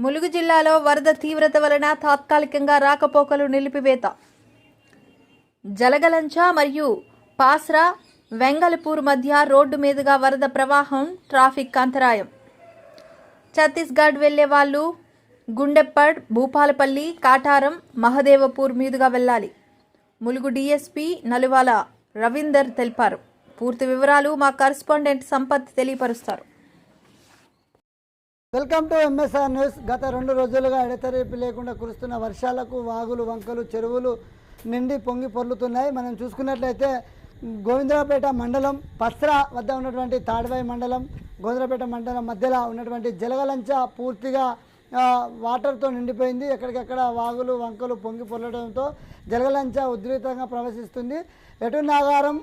ములుగు జిల్లాలో వరద తీవ్రత వలన తాత్కాలికంగా రాకపోకలు నిలిపివేత. జలగలంచ మరియు పాస్రా వెంగళపూర్ మధ్య రోడ్డు మీదుగా వరద ప్రవాహం, ట్రాఫిక్ అంతరాయం. ఛత్తీస్గఢ్ వెళ్లే వాళ్ళు గుండెప్పడ్, భూపాలపల్లి, కాటారం, మహదేవపూర్ మీదుగా వెళ్ళాలి. ములుగు డీఎస్పీ నలువాల రవీందర్ తెలిపారు. పూర్తి వివరాలు మా కరెస్పాండెంట్ సంపత్ తెలియపరుస్తారు. Welcome to MSR news. గత 2 రోజులుగా ఎడతెరిపి లేకుండా కురుస్తున్న వర్షాలకు వాగులు, వంకలు, చెరువులు నిండి పొంగి పొర్లుతున్నాయి. మనం చూసుకున్నట్లయితే గోవిందరావుపేట మండలం పస్రా వద్ద ఉన్నటువంటి తాడ్వాయి మండలం, గోవిందరావుపేట మండలం మధ్యలో ఉన్నటువంటి జలగలంచ పూర్తిగా వాటర్తో నిండిపోయింది. ఎక్కడికక్కడ వాగులు, వంకలు పొంగి పొర్లడంతో జలగలంచ ఉధృతంగా ప్రవహిస్తుంది. ఎటు నాగారం,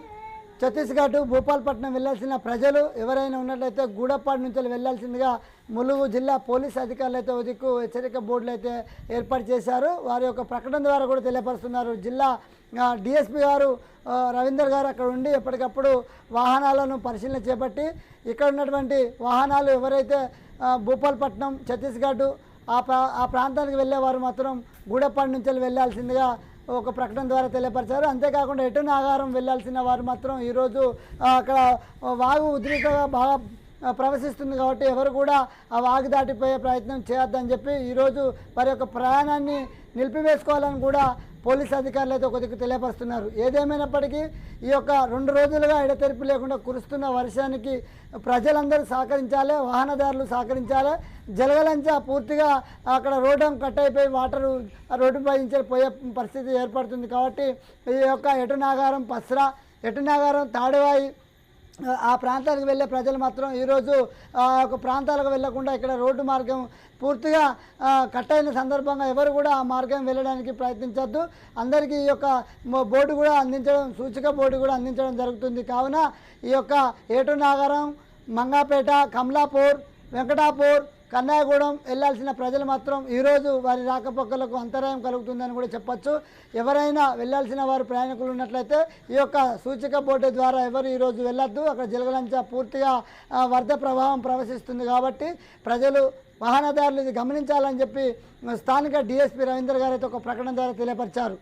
ఛత్తీస్గఢ్, భూపాలపట్నం వెళ్లాల్సిన ప్రజలు ఎవరైనా ఉన్నట్లయితే గూడపాడు నుంచి వెళ్లాల్సిందిగా ములుగు జిల్లా పోలీస్ అధికారులు అయితే దిక్కు హెచ్చరిక బోర్డులు అయితే ఏర్పాటు చేశారు. వారి యొక్క ప్రకటన ద్వారా కూడా తెలియపరుస్తున్నారు. జిల్లా డిఎస్పీ గారు రవీందర్ గారు అక్కడ ఉండి ఎప్పటికప్పుడు వాహనాలను పరిశీలన చేపట్టి ఇక్కడ ఉన్నటువంటి వాహనాలు ఎవరైతే భూపాలపట్నం, ఛత్తీస్గఢ్ ఆ ప్రాంతానికి వెళ్ళేవారు మాత్రం గూడపాడు నుంచి వెళ్లాల్సిందిగా ఒక ప్రకటన ద్వారా తెలియపరిచారు. అంతేకాకుండా ఎటు నాగారం వెళ్లాల్సిన వారు మాత్రం ఈరోజు అక్కడ వాగు ఉధృతంగా బాగా ప్రవహిస్తుంది కాబట్టి ఎవరు కూడా ఆ వాగు దాటిపోయే ప్రయత్నం చేయొద్దని చెప్పి ఈరోజు వారి యొక్క ప్రయాణాన్ని నిలిపివేసుకోవాలని కూడా పోలీస్ అధికారులు అయితే ఒక దిక్కు తెలియపరుస్తున్నారు. ఏదేమైనప్పటికీ ఈ యొక్క 2 రోజులుగా ఎడతెరిపి లేకుండా కురుస్తున్న వర్షానికి ప్రజలందరూ సహకరించాలి, వాహనదారులు సహకరించాలి. జలగలంచ పూర్తిగా అక్కడ రోడ్డు కట్ అయిపోయి వాటరు రోడ్డుపై నుంచి పోయే పరిస్థితి ఏర్పడుతుంది. కాబట్టి ఈ యొక్క ఎటు నాగారం, పస్రా, ఎటు నాగారం, తాడువాయి ఆ ప్రాంతాలకు వెళ్ళే ప్రజలు మాత్రం ఈరోజు ఒక ప్రాంతాలకు వెళ్లకుండా ఇక్కడ రోడ్డు మార్గం పూర్తిగా కట్ అయిన సందర్భంగా ఎవరు కూడా ఆ మార్గం వెళ్ళడానికి ప్రయత్నించొద్దు. అందరికీ ఈ యొక్క బోర్డు కూడా అందించడం, సూచిక బోర్డు కూడా అందించడం జరుగుతుంది. కావున ఈ యొక్క ఏటు నాగారం, మంగాపేట, కమలాపూర్, వెంకటాపూర్, కన్నాయగూడెం వెళ్లాల్సిన ప్రజలు మాత్రం ఈరోజు వారి రాకపోకలకు అంతరాయం కలుగుతుందని కూడా చెప్పచ్చు. ఎవరైనా వెళ్లాల్సిన వారు ప్రయాణికులు ఉన్నట్లయితే ఈ యొక్క సూచిక బోర్డు ద్వారా ఎవరు ఈరోజు వెళ్ళొద్దు. అక్కడ జలగలంచ పూర్తిగా వరద ప్రవాహం ప్రవహిస్తుంది కాబట్టి ప్రజలు, వాహనదారులు ఇది గమనించాలని చెప్పి స్థానిక డిఎస్పీ రవీందర్ గారు అయితే ఒక ప్రకటన ద్వారా తెలియపరిచారు.